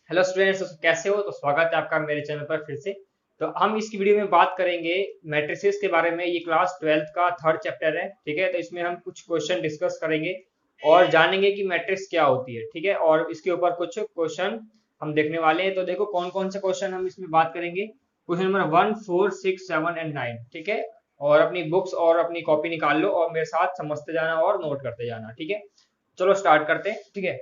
Hello students, कैसे हो? तो स्वागत है आपका मेरे चैनल पर फिर से। तो हम इसकी वीडियो में बात करेंगे मैट्रिसेस के बारे में। ये क्लास 12th का थर्ड चैप्टर है, ठीक है। तो इसमें हम कुछ क्वेश्चन डिस्कस करेंगे और जानेंगे कि मैट्रिक्स क्या होती है, ठीक है। और इसके ऊपर कुछ क्वेश्चन हम देखने वाले हैं। तो देखो कौन कौन से क्वेश्चन हम इसमें बात करेंगे। क्वेश्चन नंबर 1, 4, 6, 7 एंड 9, ठीक है। और अपनी बुक्स और अपनी कॉपी निकाल लो और मेरे साथ समझते जाना और नोट करते जाना, ठीक है। चलो स्टार्ट करते हैं, ठीक है।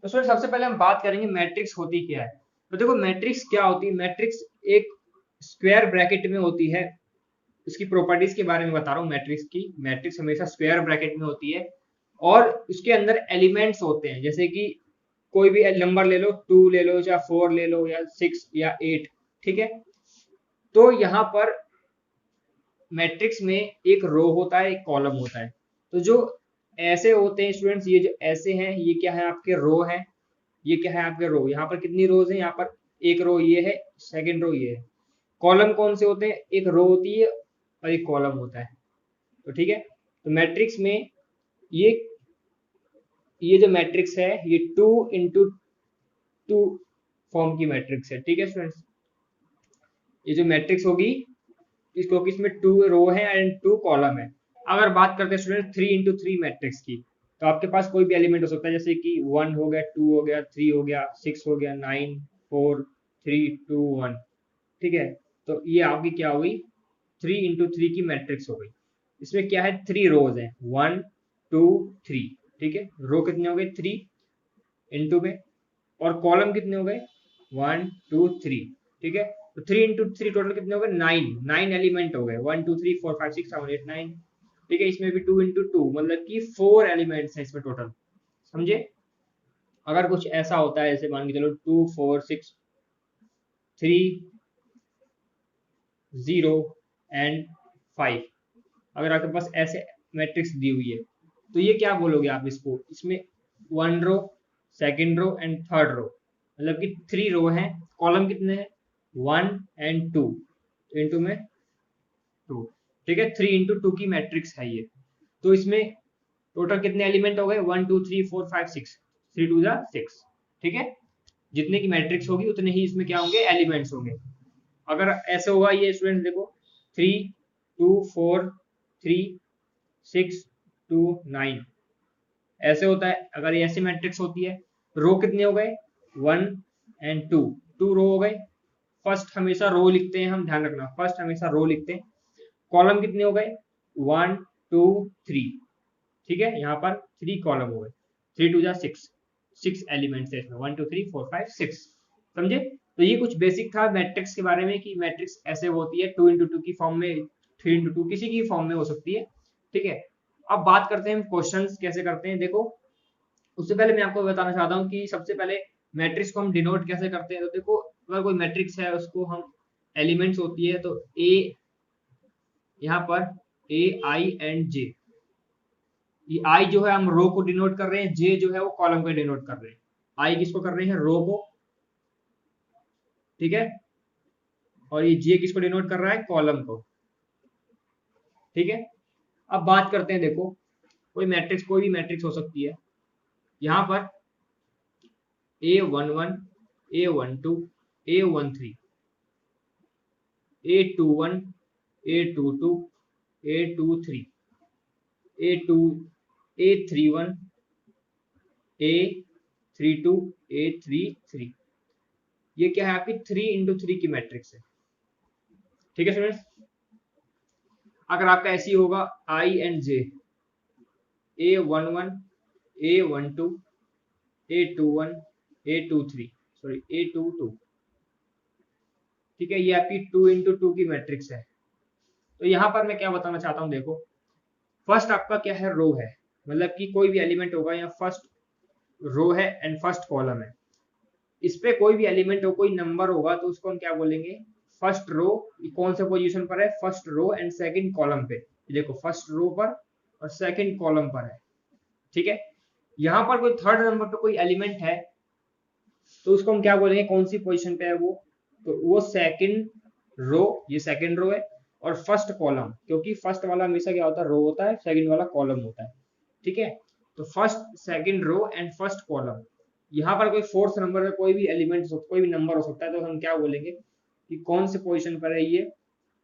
तो सर सबसे पहले हम बात करेंगे मैट्रिक्स होती क्या है। तो देखो मैट्रिक्स क्या होती है। मैट्रिक्स एक स्क्वायर ब्रैकेट में होती है। उसकी प्रॉपर्टीज के बारे में बता रहा हूँ मैट्रिक्स की। मैट्रिक्स हमेशा स्क्वायर ब्रैकेट में होती है और उसके अंदर एलिमेंट्स होते हैं, जैसे कि कोई भी नंबर ले लो, 2 ले लो या 4 ले लो या 6 या 8, ठीक है। तो यहाँ पर मैट्रिक्स में एक रो होता है, एक कॉलम होता है। तो जो ऐसे होते हैं स्टूडेंट्स, ये जो ऐसे हैं ये क्या है, आपके रो है। ये क्या है, आपके रो। यहाँ पर कितनी रोज है, यहाँ पर एक रो ये है, सेकंड रो ये है। कॉलम कौन से होते हैं, एक रो होती है और एक कॉलम होता है। तो ठीक है। तो मैट्रिक्स में ये ये जो मैट्रिक्स है ये 2 into 2 फॉर्म की मैट्रिक्स है, ठीक है स्टूडेंट्स। ये जो मैट्रिक्स होगी इसको, इसमें 2 रो है एंड 2 कॉलम है। अगर बात करते हैं स्टूडेंट 3 into 3 मैट्रिक्स की, तो आपके पास कोई भी एलिमेंट हो सकता है, जैसे कि 1 हो गया, 2 हो गया, 3 हो गया, 6 हो गया, 9, 4, 3, 2, 1, ठीक है। तो ये आपकी क्या हो गई, 3 into 3 की मैट्रिक्स हो गई। इसमें क्या है, 3 रोज है, 1, 2, 3, ठीक है। रो कितने हो गए, 3 इंटू में, और कॉलम कितने हो गए, 1, 2, 3, ठीक है। तो 3 into 3 टोटल कितने हो गए, 9 एलिमेंट हो गए, 1, 2, 3, 4, 5, 6, 7, 8, 9, ठीक है। इसमें भी 2 into 2 मतलब कि 4 एलिमेंट्स है इसमें टोटल, समझे। अगर कुछ ऐसा होता है, जैसे मान के चलो 2, 4, 6, 3, 0 एंड 5, अगर आपके पास ऐसे मैट्रिक्स दी हुई है, तो ये क्या बोलोगे आप इसको, इसमें 1 row, second row and third row, मतलब कि 3 रो है। कॉलम कितने हैं, 1 and 2, इंटू में 2, ठीक है। 3 into 2 की मैट्रिक्स है ये। तो इसमें टोटल कितने एलिमेंट हो गए, 1, 2, 3, 4, 5, 6, 3 2 6, ठीक है। जितने की मैट्रिक्स होगी उतने ही इसमें क्या होंगे, एलिमेंट्स होंगे। अगर ऐसे होगा ये स्टूडेंट देखो, 3, 2, 4, 3, 6, 2, 9, ऐसे होता है। अगर ये ऐसी मैट्रिक्स होती है, रो कितने हो गए, 1 and 2, 2 रो हो गए। फर्स्ट हमेशा रो लिखते हैं हम, ध्यान रखना, फर्स्ट हमेशा रो लिखते हैं। कॉलम कितने हो गए, 1, 2, 3, ठीक है। यहाँ पर 3 कॉलम हो गए, 3 2 6, 6 एलिमेंट्स है इसमें, 1 2 3 4 5 6, समझे। तो ये कुछ बेसिक था मैट्रिक्स के बारे में कि मैट्रिक्स ऐसे होती है, 2 into 2 की फॉर्म में, 3 into 2 किसी की फॉर्म में हो सकती है, ठीक है। अब बात करते हैं हम क्वेश्चंस कैसे करते हैं। देखो उससे पहले मैं आपको बताना चाहता हूँ कि सबसे पहले मैट्रिक्स को हम डिनोट कैसे करते हैं। तो देखो अगर कोई मैट्रिक्स है उसको हम, एलिमेंट्स होती है, तो ए, यहाँ पर A I and J, ये आई जो है हम रो को डिनोट कर रहे हैं, जे जो है वो कॉलम को डिनोट कर रहे हैं। आई किसको कर रहे हैं, रो को, ठीक है। और ये जे किसको डिनोट कर रहा है, कॉलम को, ठीक है। अब बात करते हैं, देखो कोई मैट्रिक्स, कोई भी मैट्रिक्स हो सकती है। यहाँ पर A11, A12, A13, A21, A22, A23, A2, A31, A32, A33, ये क्या है आपकी 3 into 3 की मैट्रिक्स है, ठीक है स्टूडेंट्स। अगर आपका ऐसी होगा I and J, A11, A12, A21, A23, sorry A22, ठीक है। ये आपकी 2 into 2 की मैट्रिक्स है। तो यहाँ पर मैं क्या बताना चाहता हूँ, देखो फर्स्ट आपका क्या है, रो है, मतलब कि कोई भी एलिमेंट होगा, या फर्स्ट रो है एंड फर्स्ट कॉलम है। इस पे कोई भी एलिमेंट हो, कोई नंबर होगा, तो उसको हम क्या बोलेंगे, फर्स्ट रो। कौन से पोजीशन पर है, first row and second column पे। देखो फर्स्ट रो पर और सेकंड कॉलम पर है, ठीक है। यहाँ पर कोई थर्ड नंबर पे कोई एलिमेंट है, तो उसको हम क्या बोलेंगे, कौन सी पोजीशन पे है वो, तो वो सेकंड रो, ये सेकंड रो है, और फर्स्ट कॉलम, क्योंकि फर्स्ट वाला हमेशा क्या होता है, रो होता है, सेकंड वाला कॉलम होता है, ठीक है। तो first, second row and first column, यहाँ पर कोई फोर्थ नंबर में कोई भी एलिमेंट कोई भी नंबर हो सकता है, तो हम क्या बोलेंगे कि कौन से पोजीशन पर है ये,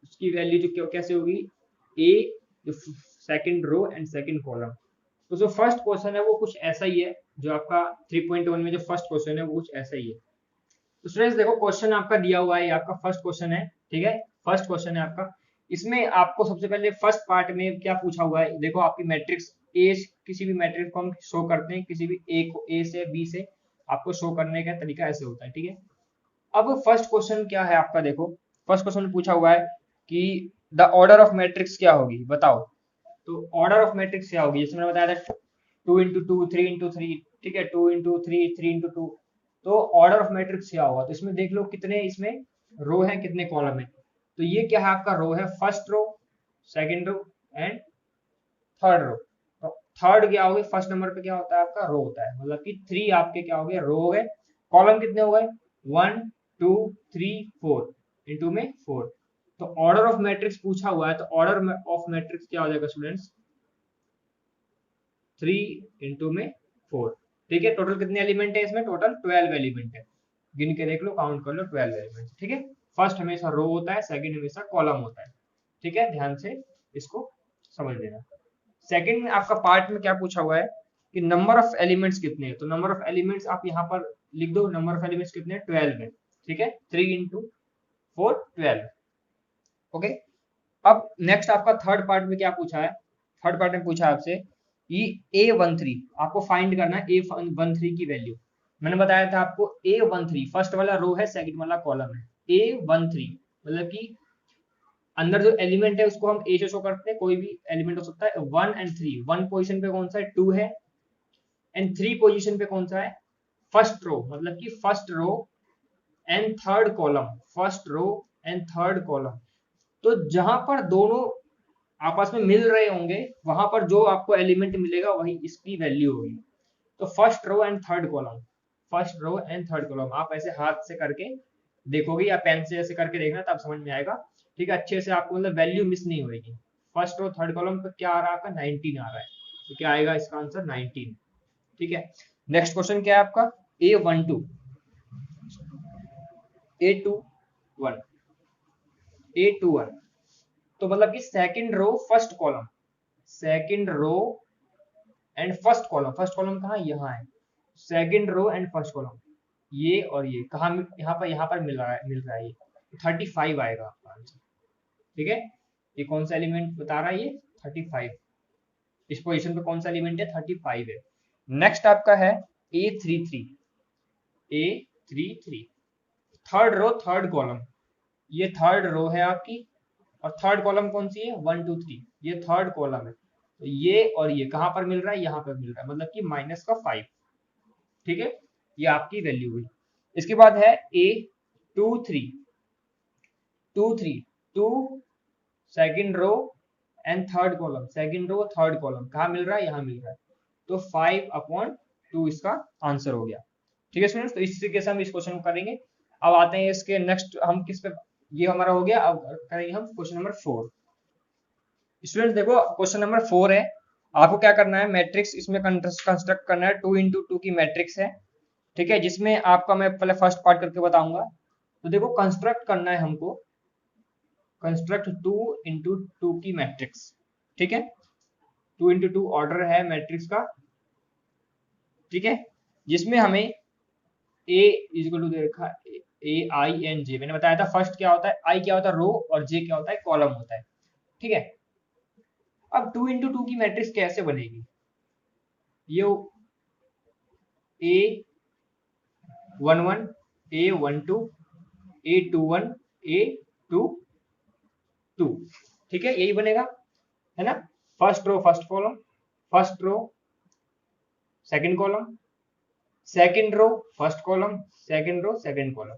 उसकी वैल्यू जो कैसे होगी, ए जो second row and second column. तो जो फर्स्ट क्वेश्चन है वो कुछ ऐसा ही है, जो आपका 3.1 में जो फर्स्ट क्वेश्चन है वो कुछ ऐसा ही है। तो स्टूडेंट्स देखो क्वेश्चन आपका दिया हुआ है, ये आपका फर्स्ट क्वेश्चन है, ठीक है, फर्स्ट क्वेश्चन है आपका। इसमें आपको सबसे पहले फर्स्ट पार्ट में क्या पूछा हुआ है, देखो आपकी मैट्रिक्स ए, किसी भी मैट्रिक्स को हम शो करते हैं, किसी भी ए को ए से बी से आपको शो करने का तरीका ऐसे होता है, ठीक है। अब फर्स्ट क्वेश्चन क्या है आपका, देखो फर्स्ट क्वेश्चन पूछा हुआ है कि द ऑर्डर ऑफ मैट्रिक्स क्या होगी, बताओ। तो ऑर्डर ऑफ मैट्रिक्स क्या होगी, जैसे मैंने बताया था 2 into 2 3 into 3, ठीक है, 2 into 3 3 into 2। तो ऑर्डर ऑफ मैट्रिक्स क्या होगा, तो इसमें देख लो कितने इसमें रो है, कितने कॉलम है। तो ये क्या है आपका रो है, first row, second row and third row. तो थर्ड क्या हो गए, फर्स्ट नंबर पे क्या होता है आपका रो होता है, मतलब कि 3 आपके क्या हो गए, रो हो गए। कॉलम कितने हो गए, 1 2 3 4, इंटू में 4। तो ऑर्डर ऑफ मैट्रिक्स पूछा हुआ है, तो ऑर्डर ऑफ मैट्रिक्स क्या हो जाएगा स्टूडेंट्स, 3 इंटू में 4, ठीक है। टोटल कितने एलिमेंट है इसमें, टोटल 12 एलिमेंट है, गिन के देख लो, काउंट कर लो 12 एलिमेंट, ठीक है। फर्स्ट हमेशा रो होता है, सेकंड हमेशा कॉलम होता है, ठीक है, ध्यान से इसको समझ लेना। सेकंड में आपका पार्ट में क्या पूछा हुआ है कि नंबर ऑफ एलिमेंट्स कितने हैं, तो नंबर ऑफ एलिमेंट्स आप यहाँ पर लिख दो, नंबर ऑफ एलिमेंट्स कितने हैं, 12 है, ठीक है, 3 इंटू 4 12, ओके। अब नेक्स्ट आपका थर्ड पार्ट में क्या पूछा है, थर्ड पार्ट में पूछा है आपसे ये A13 आपको फाइंड करना है, A13 की वैल्यू। मैंने बताया था आपको A13 फर्स्ट वाला रो है, सेकंड वाला कॉलम है, A13 मतलब कि अंदर जो एलिमेंट है उसको हम ए से शो करते हैं, कोई भी एलिमेंट हो सकता है 1 and 3। 1 पोजीशन पे कौन सा है, 2 है, एंड 3 पोजीशन पे कौन सा है, फर्स्ट रो, मतलब कि first row and third column, first row and third column. तो जहां पर दोनों आपस में मिल रहे होंगे, वहां पर जो आपको एलिमेंट मिलेगा वही इसकी वैल्यू होगी। तो first row and third column, first row and third column आप ऐसे हाथ से करके देखोगे या पेन से ऐसे करके देखना, तब समझ में आएगा, ठीक है, अच्छे से आपको मतलब वैल्यू मिस नहीं होगी। फर्स्ट रो थर्ड कॉलम पे क्या आ रहा है आपका, 19 आ रहा है, तो क्या आएगा इसका आंसर 19, ठीक है। नेक्स्ट क्वेश्चन क्या है आपका, A12 A21 A21, तो मतलब कि second row first column, second row and first column, first column कहाँ, यहाँ है, second row and first column, ये और ये कहाँ, यहाँ पर मिल रहा है ये 35 आएगा आपका आंसर, ठीक है। ये कौन सा एलिमेंट बता रहा है, ये 35, इस पोजीशन पे कौन सा एलिमेंट है, 35 है। नेक्स्ट आपका है A33 A33 third row third column, ये थर्ड रो है आपकी, और थर्ड कॉलम कौन सी है, 1 2 3, ये थर्ड कॉलम है। तो ये और ये कहां पर मिल रहा है, यहाँ पर मिल रहा है, मतलब कि -5, ठीक है, ये आपकी वैल्यू हुई। इसके बाद है A23 2 second row and third column, second row third column कहाँ मिल रहा है, यहाँ मिल रहा है, तो 5/2 इसका आंसर हो गया, ठीक है स्टूडेंट्स। तो इस तरीके से हम इस क्वेश्चन को करेंगे। अब आते हैं इसके नेक्स्ट, हम किस पे, ये हमारा हो गया, अब करेंगे हम क्वेश्चन नंबर 4। स्टूडेंट्स देखो क्वेश्चन नंबर 4 है, आपको क्या करना है, मैट्रिक्स इसमें कंस्ट्रक्ट करना है, 2 into 2 की मैट्रिक्स है, ठीक है, जिसमें आपका मैं पहले फर्स्ट पार्ट करके बताऊंगा। तो देखो कंस्ट्रक्ट करना है हमको, कंस्ट्रक्ट 2 into 2 की मैट्रिक्स, ठीक है, 2 into 2 ऑर्डर है मैट्रिक्स का, ठीक है, जिसमें हमें A इक्वल टू दे रखा है AINJ। मैंने बताया था फर्स्ट क्या होता है, I क्या होता है रो, और J क्या होता है कॉलम होता है, ठीक है। अब 2 into 2 की मैट्रिक्स कैसे बनेगी, ये A11 A12 A21 A22, ठीक है, यही बनेगा, है ना। First row first column, first row second column, second row first column, second row second column,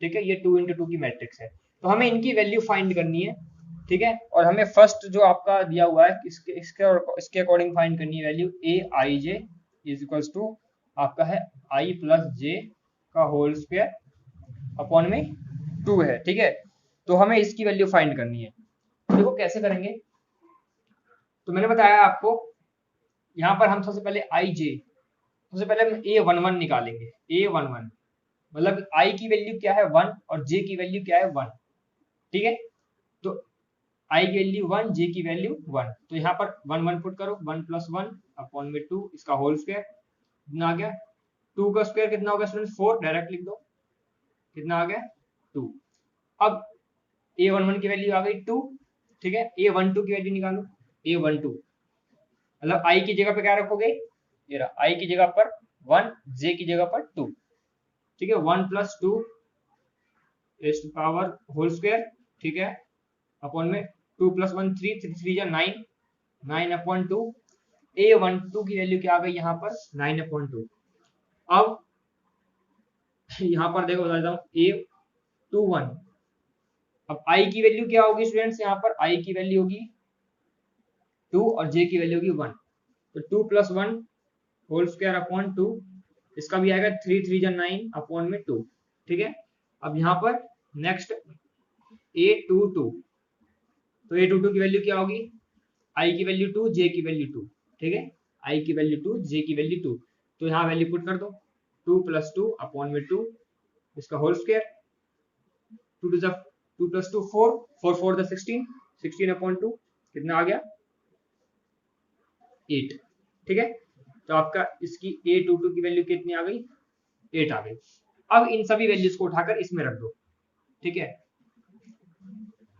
ठीक है, ये 2 into 2 की मैट्रिक्स है। तो हमें इनकी वैल्यू फाइंड करनी है, ठीक है, और हमें फर्स्ट जो आपका दिया हुआ है इसके अकॉर्डिंग फाइंड करनी है value AIJ is equals to आपका है I प्लस J का होल स्क्वायर अपॉन में 2 है, ठीक है। तो हमें इसकी वैल्यू फाइंड करनी है, देखो कैसे करेंगे। तो मैंने बताया आपको यहाँ पर हम सबसे पहले सबसे पहले हम A11 निकालेंगे। A11 मतलब I की वैल्यू क्या है 1 और J की वैल्यू क्या है 1, ठीक है। तो I की वैल्यू 1, J की वैल्यू 1, तो यहाँ पर 1 1 पुट करो, 1 + 1 अपॉन में 2 इसका होल स्क्वायर कितना आ गया, 2 का स्क्वायर कितना होगा स्टूडेंट 4, डायरेक्ट लिख दो, कितना आ गया 2। अब A11 की वैल्यू आ गई 2, ठीक है। A12 की वैल्यू निकालो, A12 मतलब I की जगह पे क्या रखोगे, ये रहा I की जगह पर 1, J की जगह पर 2, ठीक है। 1 + 2 raise to power whole square, ठीक है, अपॉन में 2 + 1 3, 3 3 जा 9, 9/2। A12 की वैल्यू क्या आ गई यहाँ पर 9/2। अब यहाँ पर देखो बता देता हूँ A21, अब I की वैल्यू क्या होगी स्टूडेंट्स, यहाँ पर I की वैल्यू होगी 2 और J की वैल्यू होगी 1, तो 2 + 1 होल स्क्वायर अपॉन 2, इसका भी आएगा 3 3 जा 9 अपॉन में 2, ठीक है। अब यहाँ पर नेक्स्ट A22, तो A22 की वैल्यू क्या होगी, I की वैल्यू 2, J की वैल्यू 2, ठीक है। I की वैल्यू 2, J की वैल्यू 2, तो यहाँ वैल्यू पुट कर दो, 2 + 2 अपॉन में 2 इसका होल स्क्वायर, 2 + 2 4, 4 4 16, 16/2 कितना आ गया 8, ठीक है। तो आपका इसकी A22 की वैल्यू कितनी आ गई 8 आ गई। अब इन सभी वैल्यूज को उठाकर इसमें रख दो, ठीक है।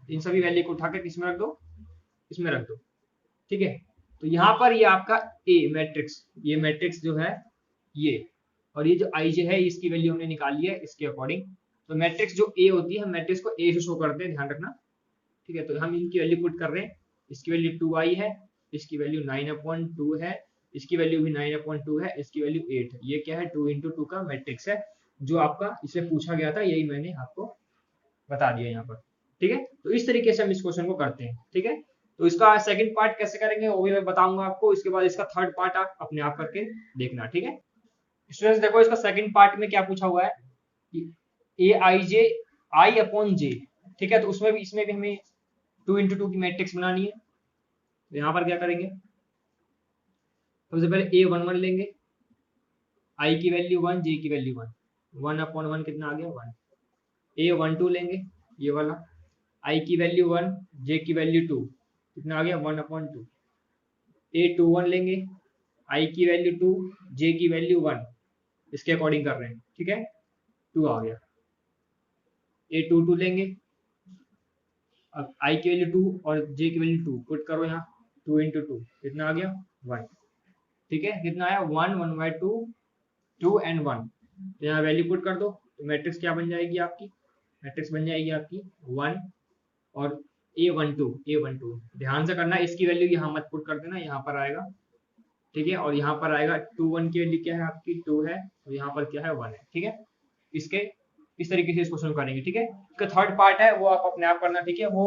इन सभी वैल्यू को उठाकर किसमें रख दो, इसमें रख दो, ठीक है। तो यहाँ पर ये आपका A मैट्रिक्स, ये मैट्रिक्स जो है ये, और ये जो IJ है इसकी वैल्यू हमने निकाली है इसके अकॉर्डिंग। तो मैट्रिक्स जो A होती है हम मैट्रिक्स को A से शो करते हैं, ध्यान रखना, ठीक है। तो हम इनकी वैल्यू पुट कर रहे हैं, इसकी वैल्यू 2I है, इसकी वैल्यू 9/2 है, इसकी वैल्यू भी 9/2 है, इसकी वैल्यू 8 है। ये क्या है 2 × 2 का मैट्रिक्स है जो आपका इसे पूछा गया था, यही मैंने आपको बता दिया यहाँ पर, ठीक है। तो इस तरीके से हम इस क्वेश्चन को करते हैं, ठीक है। तो इसका सेकंड पार्ट कैसे करेंगे वो भी मैं बताऊंगा आपको, इसके बाद इसका थर्ड पार्ट आप अपने आप करके देखना, ठीक है। स्टूडेंट्स देखो इसका सेकंड पार्ट में क्या पूछा हुआ है कि AIJ I/J, ठीक है। तो उसमें भी इसमें भी हमें 2 × 2 की मैट्रिक्स बनानी है। तो यहाँ पर क्या करेंगे, सबसे पहले A11 लेंगे, I की वैल्यू 1, J की वैल्यू 1, 1/1 कितना आ गया 1। A12 लेंगे, ये वाला, I की वैल्यू 1, J की वैल्यू 2, कितना आ गया 1/2। A21 लेंगे, I की वैल्यू 2, J की वैल्यू 1, इसके अकॉर्डिंग कर रहे हैं, ठीक है, 2 आ गया। A22 लेंगे, अब I की वैल्यू 2 और J की वैल्यू 2 पुट करो यहाँ, 2 × 2 कितना आ गया 1, ठीक है। कितना आया 1, 1/2, 2 and 1, तो यहाँ वैल्यू पुट कर दो, तो मैट्रिक्स क्या बन जाएगी आपकी, मैट्रिक्स बन जाएगी आपकी 1 और A12 ध्यान से करना, इसकी वैल्यू यहाँ मत पुट कर देना, यहाँ पर आएगा, ठीक है। और यहाँ पर आएगा 2 1 की वैल्यू क्या है आपकी 2 है, और यहाँ पर क्या है 1 है, ठीक है। इसके इस तरीके से इस क्वेश्चन करेंगे, ठीक है। इसका थर्ड पार्ट है वो आप अपने आप करना, ठीक है। वो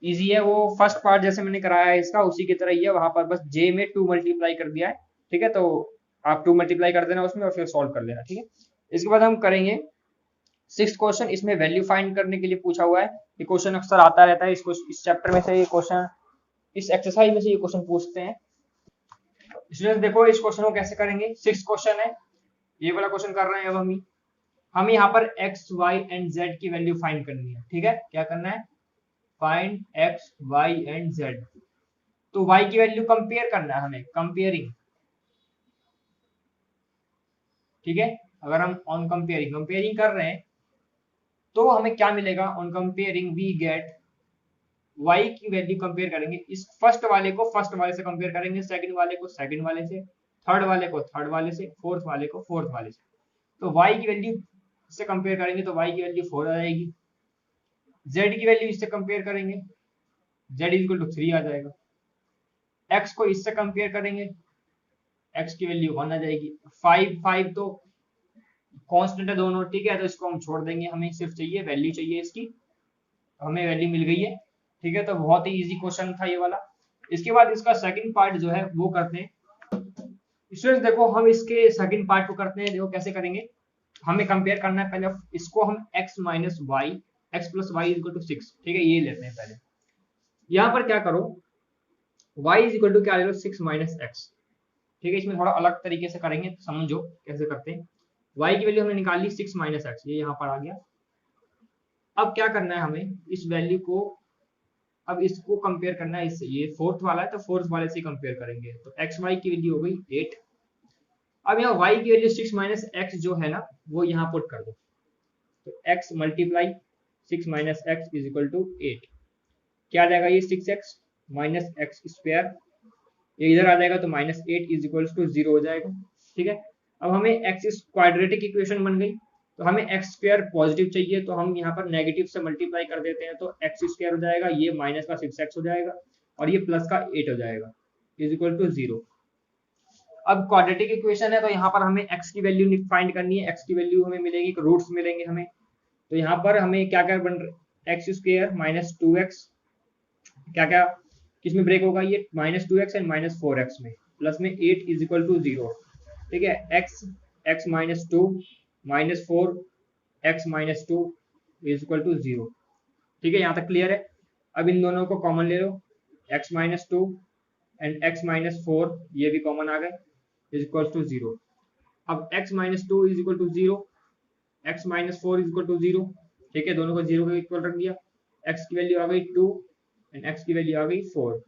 इजी है, वो फर्स्ट पार्ट जैसे मैंने कराया है इसका उसी की तरह ही है, वहां पर बस J में 2 मल्टीप्लाई कर दिया है, ठीक है। तो आप 2 मल्टीप्लाई कर देना उसमें और फिर सॉल्व कर लेना, ठीक है। इसके बाद हम करेंगे 6th क्वेश्चन, इसमें वैल्यू फाइंड करने के लिए पूछा हुआ है। ये क्वेश्चन अक्सर आता रहता है, इस चैप्टर में से ये क्वेश्चन, इस एक्सरसाइज में से ये क्वेश्चन पूछते हैं। स्टूडेंट्स देखो इस क्वेश्चन को कैसे करेंगे, 6th क्वेश्चन है, ये वाला क्वेश्चन कर रहे हैं। अब हम यहाँ पर x, y एंड z की वैल्यू फाइंड करनी है, ठीक है। क्या करना है, find x, y and z। तो y की वैल्यू कंपेयर करना है हमें, कंपेयरिंग, ठीक है। अगर हम ऑन कंपेयरिंग कर रहे हैं तो हमें क्या मिलेगा, on comparing we get, y की वैल्यू कंपेयर करेंगे, इस फर्स्ट वाले को फर्स्ट वाले से कंपेयर करेंगे, सेकंड वाले को सेकंड वाले से, थर्ड वाले को थर्ड वाले से, फोर्थ वाले को फोर्थ वाले से। तो y की वैल्यू से कंपेयर करेंगे तो y की वैल्यू 4 आ जाएगी, z की वैल्यू इससे कंपेयर करेंगे, z = 3 आ जाएगा, x को इससे कंपेयर करेंगे, x की वैल्यू 1 आ जाएगी, 5 तो कांस्टेंट है दोनों, ठीक है। तो इसको हम छोड़ देंगे, हमें सिर्फ चाहिए वैल्यू चाहिए इसकी, हमें वैल्यू मिल गई है, ठीक है। तो बहुत ही इजी क्वेश्चन था ये वाला। इसके बाद इसका सेकंड पार्ट जो है वो करते हैं। स्टूडेंट्स देखो हम इसके सेकंड पार्ट को करते हैं, देखो कैसे करेंगे। हमें कंपेयर करना है, पहले इसको हम x - y, x + y = 6, ठीक है, ये लेते हैं पहले। यहाँ पर क्या करो, y = क्या ले लो 6 - x, ठीक है, इसमें थोड़ा अलग तरीके से करेंगे, तो समझो कैसे करते हैं। y की वैल्यू हमने निकाल ली 6 माइनस एक्स, ये यहाँ पर आ गया। अब क्या करना है हमें, इस वैल्यू को, अब इसको कंपेयर करना है इससे, ये फोर्थ वाला है तो फोर्थ वाले से कंपेयर करेंगे, तो एक्स वाई की वैल्यू हो गई 8। अब यहाँ y की वैल्यू 6 माइनस एक्स जो है ना, वो यहाँ पुट कर दो, तो x multiply 6 minus x is equal to 8। क्या आ जाएगा ये 6x माइनस एक्स स्क्वायर, ये इधर आ जाएगा तो माइनस 8 इज इक्वल टू 0 हो जाएगा। ठीक है, अब हमें एक्स क्वाड्रेटिक इक्वेशन बन गई, तो हमें एक्स स्क्वायर पॉजिटिव चाहिए, तो हम यहाँ पर नेगेटिव से मल्टीप्लाई कर देते हैं, तो एक्स स्क्वायर हो जाएगा, ये माइनस का 6x हो जाएगा और ये प्लस का 8 हो जाएगा इज इक्वल टू 0। अब क्वाड्रेटिक इक्वेशन है तो यहाँ पर हमें x की वैल्यू फाइंड करनी है, x की वैल्यू हमें मिलेगी, रूट्स मिलेंगे हमें, तो यहाँ पर हमें क्या क्या बन रहा है, एक्स स्क्वायर माइनस 2x, क्या क्या किसमें ब्रेक होगा, ये minus 2x and minus 4x में, प्लस में 8 इज इक्वल टू 0। ठीक है, x minus 2 minus 4 x minus 2 is equal to 0। ठीक है, यहाँ तक क्लियर है। अब इन दोनों को कॉमन ले लो, x minus 2 and x minus 4 ये भी कॉमन आ गए इज इक्वल टू 0। अब x minus 2 is equal to 0, x minus 4 is equal to 0। ठीक है, दोनों को 0 के इक्वल रख दिया, x की वैल्यू आ गई 2 एंड x की वैल्यू आ गई 4।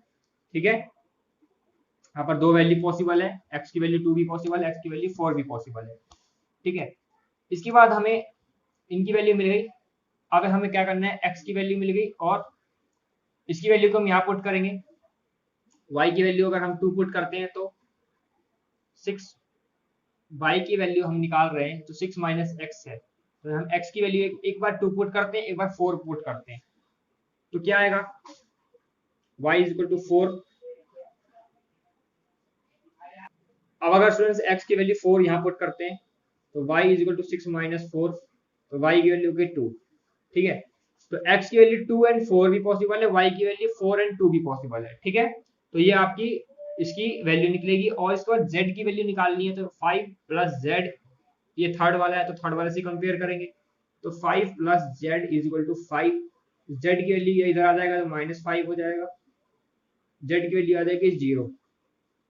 ठीक है, यहाँ पर दो वैल्यू पॉसिबल है, x की वैल्यू 2 भी पॉसिबल है, x की वैल्यू 4 भी पॉसिबल है। ठीक है, इसके बाद हमें इनकी वैल्यू मिल गई। अगर हमें क्या करना है, x की वैल्यू मिल गई और इसकी वैल्यू को हम यहाँ पुट करेंगे, y की वैल्यू अगर हम 2 पुट करते हैं तो 6, y की वैल्यू हम निकाल रहे हैं तो 6 माइनस एक्स है, तो हम x की वैल्यू एक बार 2 पुट करते हैं, एक बार 4 पुट करते हैं, तो क्या आएगा, y इज इक्वल टू 4। अब अगर स्टूडेंट्स x की वैल्यू 4 यहाँ पुट करते हैं तो y is equal to 6 minus 4, तो y की वैल्यू होगी 2। ठीक है, तो x की वैल्यू 2 एंड 4 भी पॉसिबल है, y की वैल्यू 4 एंड 2 भी पॉसिबल है। ठीक है, तो ये आपकी इसकी वैल्यू निकलेगी, और इसके बाद z की वैल्यू निकालनी है, तो 5 प्लस z, ये थर्ड वाला है तो थर्ड वाले से कंपेयर करेंगे, तो 5 plus z is equal to 5, z की वैल्यू ये इधर आ जाएगा तो माइनस 5 हो जाएगा, z की वैल्यू आ जाएगी 0।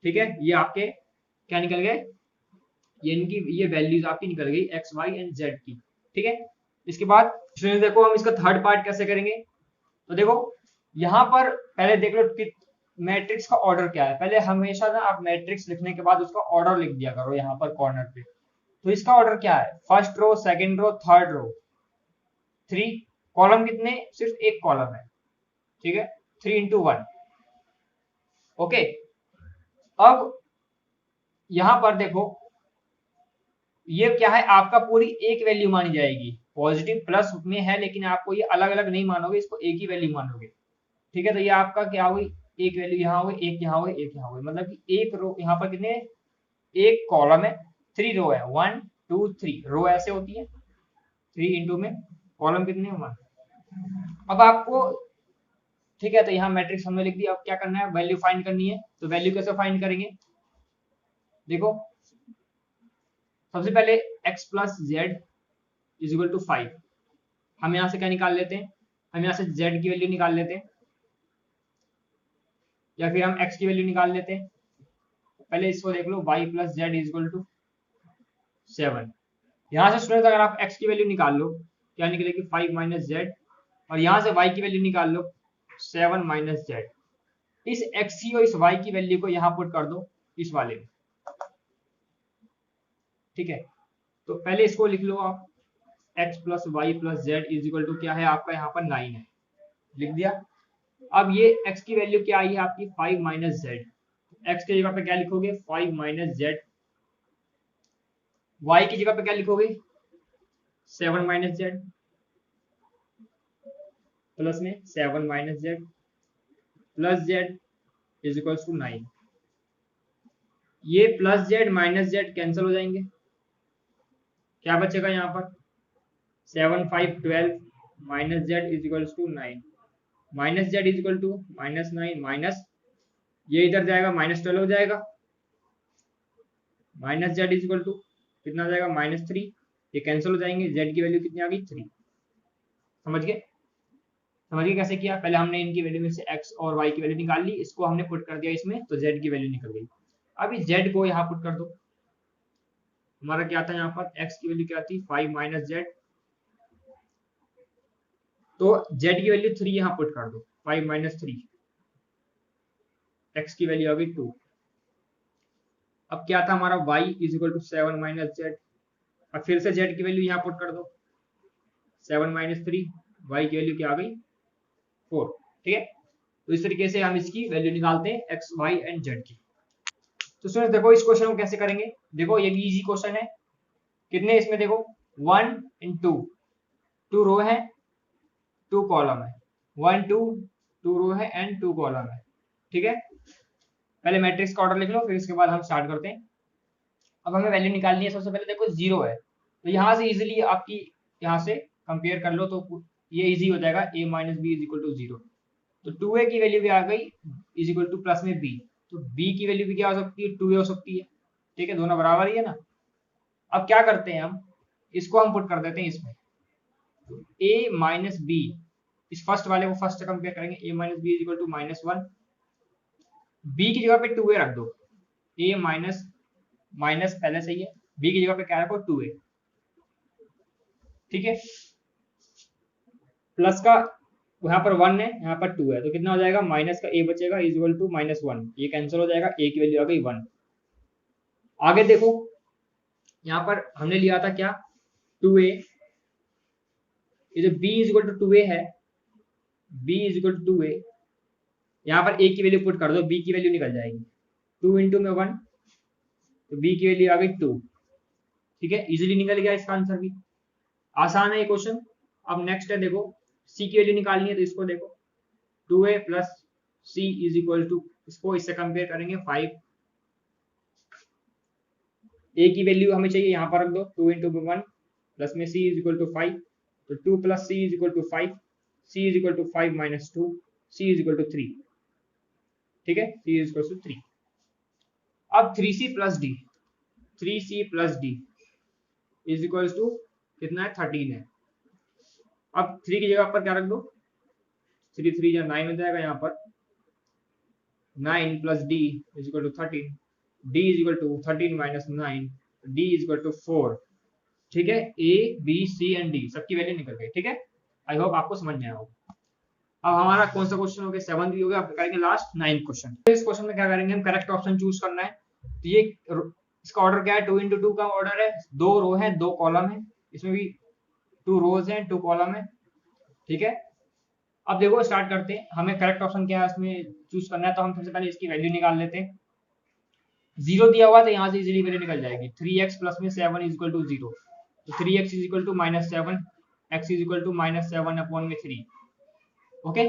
ठीक है, ये आपके क्या निकल गए, ये इनकी ये वैल्यूज आपकी निकल गई x y एंड z की। ठीक है, इसके बाद स्टूडेंट देखो हम इसका थर्ड पार्ट कैसे करेंगे, तो देखो यहाँ पर पहले देख लो कि मैट्रिक्स का ऑर्डर क्या है। पहले हमेशा ना आप मैट्रिक्स लिखने के बाद उसका ऑर्डर लिख दिया करो यहाँ पर कॉर्नर पे, तो इसका ऑर्डर क्या है, first row, second row, third row, 3 column, कितने, सिर्फ एक कॉलम है। ठीक है, 3 into 1। ओके, अब यहां पर देखो ये क्या है, आपका पूरी एक वैल्यू मानी जाएगी, पॉजिटिव प्लस में है, लेकिन आपको ये अलग अलग नहीं मानोगे, इसको एक ही वैल्यू मानोगे। ठीक है, तो ये आपका क्या हुई, एक वैल्यू यहाँ हुई, एक यहाँ हुई, एक यहाँ हुई, मतलब कि एक रो यहाँ पर कितने, एक कॉलम है, 3 रो है, 1 2 3 रो ऐसे होती है, 3 इंटू में कॉलम कितने, 1। अब आपको, ठीक है, तो यहाँ मैट्रिक्स हमने लिख दिया, अब क्या करना है, वैल्यू फाइंड करनी है, तो वैल्यू कैसे फाइंड करेंगे, देखो सबसे पहले x plus z is equal to 5, हम यहाँ से क्या निकाल लेते हैं, हम यहाँ से z की वैल्यू निकाल लेते हैं, या फिर हम x की वैल्यू निकाल लेते हैं। पहले इसको देख लो, y plus z is equal to 7। यहाँ से स्टूडेंट अगर आप x की वैल्यू निकाल लो, क्या निकलेगी, 5 माइनस जेड, और यहाँ से y की वैल्यू निकाल लो, 7 माइनस जेड। इस x की और इस y की वैल्यू को यहाँ पुट कर दो इस वाले में। ठीक है, तो पहले इसको लिख लो आप, x plus y plus z is equal to क्या है आपका, यहाँ पर 9 है, लिख दिया। अब ये x की वैल्यू क्या आई है आपकी, 5 माइनस जेड, एक्स की जगह पे क्या लिखोगे, 5 माइनस जेड, y की जगह पे क्या लिखोगे, 7 माइनस जेड, प्लस में 7 minus z plus z is equal to 9। ये plus z minus z cancel हो जाएंगे, क्या बचेगा यहाँ पर, 7 5 12 minus z is equal to 9, minus z is equal to minus 9, minus ये इधर जाएगा माइनस 12 हो जाएगा, minus z is equal to कितना हो जाएगा, माइनस 3, ये कैंसिल हो जाएंगे, जेड की वैल्यू कितनी आ गई, 3। समझ गए, समझ गए कैसे किया, पहले हमने इनकी वैल्यू में से x और y की वैल्यू निकाल ली, इसको हमने पुट कर दिया इसमें, तो z की वैल्यू निकल गई। अभी z को यहाँ पुट कर दो, हमारा क्या था यहाँ पर x की वैल्यू क्या थी 5 माइनस जेड, तो z की वैल्यू 3 यहाँ पुट कर दो, 5 माइनस 3, x की वैल्यू आ गई 2। अब क्या था हमारा y is equal to 7 minus z, अब फिर से z की वैल्यू यहाँ पुट कर दो 7 माइनस 3, y की वैल्यू क्या आ गई 4। ठीक है, तो इस तरीके से हम इसकी वैल्यू निकालते हैं x, y एंड z की। तो स्टूडेंट्स देखो इस क्वेश्चन को कैसे करेंगे, देखो ये भी इजी क्वेश्चन है। कितने इसमें देखो 1 इन 2, 2 रो है 2 कॉलम है, 1 2 2 रो है एंड 2 कॉलम है। ठीक है, पहले मैट्रिक्स का ऑर्डर लिख लो, फिर इसके बाद हम स्टार्ट करते हैं। अब हमें वैल्यू निकालनी है, सबसे पहले देखो 0 है, तो यहाँ से इजीली आपकी यहाँ से कंपेयर कर लो तो ये इजी हो जाएगा, a minus b is equal to 0। तो 2a की वैल्यू भी आ गई इज इक्वल टू प्लस में b, तो b की वैल्यू भी क्या हो सकती है 2a हो सकती है। ठीक है, दोनों बराबर ही है ना। अब क्या करते हैं हम, इसको हम पुट कर देते हैं इसमें, तो a माइनस बी, इस फर्स्ट वाले को फर्स्ट से कंपेयर करेंगे, a minus b is equal to minus 1, b की जगह पे 2a रख दो, a माइनस माइनस पहले से ही है, b की जगह पे क्या रखो 2a। ठीक है, प्लस का यहाँ पर 1 है, यहाँ पर 2 है, तो कितना हो जाएगा माइनस का a बचेगा इज इक्वल टू माइनस 1, ये कैंसिल हो जाएगा, a की वैल्यू आ गई 1। आगे देखो यहाँ पर हमने लिया था क्या 2a, ये जो b is equal to 2a है, b is equal to 2a, यहाँ पर a की वैल्यू पुट कर दो, b की वैल्यू निकल जाएगी 2 इंटू में 1, तो b की वैल्यू आ गई 2। ठीक है, इजीली निकल गया इसका आंसर भी, आसान है ये क्वेश्चन। अब नेक्स्ट है देखो c की वैल्यू निकालनी है, तो इसको देखो 2a plus c is equal to, इसको इससे कंपेयर करेंगे 5, a की वैल्यू हमें चाहिए यहाँ पर रख दो 2 इंटू 1 प्लस में c इज इक्वल टू 5, तो 2 plus c is equal to 5, c is equal to 5 minus 2, c is equal to 3। ठीक है, c इज इक्वल टू 3। अब 3c plus d, 3c plus d is equal to कितना है 13 है। अब 3 की जगह पर क्या रख दो, 3 3 या 9 हो जाएगा, यहाँ पर 9 plus d is equal to 13, d is equal to 13 minus 9, d is equal to 4। ठीक है, a b c and d सबकी वैल्यू निकल गई। ठीक है, आई होप आपको समझ में आया होगा। अब हमारा कौन सा क्वेश्चन हो गया 7 भी हो गया, अब करेंगे लास्ट 9 क्वेश्चन। इस क्वेश्चन में क्या करेंगे हम, करेक्ट ऑप्शन चूज करना है। तो ये इसका ऑर्डर क्या है 2 इंटू 2 का ऑर्डर है, 2 रो है 2 कॉलम है, इसमें भी 2 रोज हैं 2 कॉलम है। ठीक है, अब देखो स्टार्ट करते हैं, हमें करेक्ट ऑप्शन क्या है इसमें चूज करना है, तो हम सबसे पहले इसकी वैल्यू निकाल लेते हैं। 0 दिया हुआ तो यहाँ से इजीली वैल्यू निकल जाएगी, 3x प्लस में 7 इज इक्वल टू 0, तो 3x is equal to minus 7, x is equal to minus 7 upon में 3। ओके,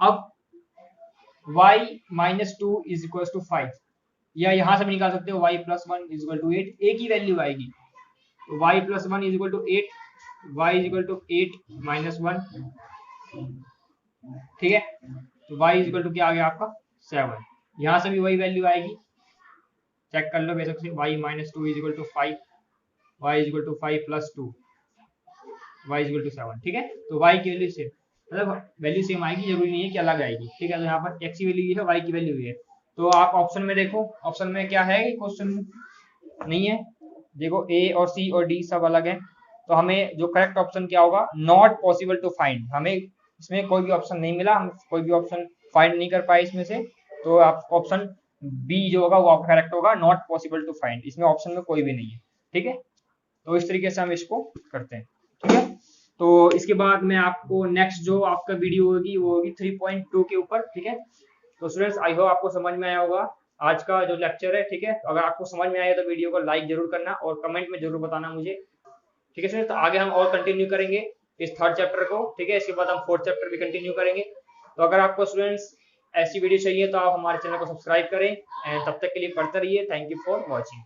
अब y minus 2 is equal to 5, या यहाँ से भी निकाल सकते हो y plus 1 is equal to 8, a की वैल्यू आएगी, तो y plus 1 is equal to 8, y is equal to 8 minus 1। ठीक है, तो y इज इक्वल टू क्या आ गया आपका 7, यहाँ से भी वही वैल्यू आएगी, चेक कर लो बेशक से, y minus 2 is equal to 5, y is equal to 5 plus 2, y is equal to 7। ठीक है, तो y की वैल्यू सेम, मतलब वैल्यू सेम आएगी, जरूरी नहीं है कि अलग आएगी। ठीक है, तो यहाँ पर x की वैल्यू ये है, y की वैल्यू ये है, तो आप ऑप्शन में देखो, ऑप्शन में क्या है, क्वेश्चन नहीं है, देखो a और c और d सब अलग है, तो हमें जो करेक्ट ऑप्शन क्या होगा, नॉट पॉसिबल टू फाइंड, हमें इसमें कोई भी ऑप्शन नहीं मिला, हम कोई भी ऑप्शन फाइंड नहीं कर पाए इसमें से, तो आप ऑप्शन बी जो होगा वो आपका करेक्ट होगा, नॉट पॉसिबल टू फाइंड, इसमें ऑप्शन में कोई भी नहीं है। ठीक है, तो इस तरीके से हम इसको करते हैं। ठीक है, तो इसके बाद में आपको नेक्स्ट जो आपका वीडियो होगी वो होगी 3.2 के ऊपर। ठीक है, तो स्टूडेंट्स आई होप आपको समझ में आया होगा आज का जो लेक्चर है। ठीक है, अगर आपको समझ में आया तो वीडियो को लाइक जरूर करना और कमेंट में जरूर बताना मुझे। ठीक है स्टूडेंट्स, तो आगे हम और कंटिन्यू करेंगे इस 3rd चैप्टर को। ठीक है, इसके बाद हम 4th चैप्टर भी कंटिन्यू करेंगे। तो अगर आपको स्टूडेंट्स ऐसी वीडियो चाहिए तो आप हमारे चैनल को सब्सक्राइब करें, एंड तब तक के लिए पढ़ते रहिए। Thank you for watching.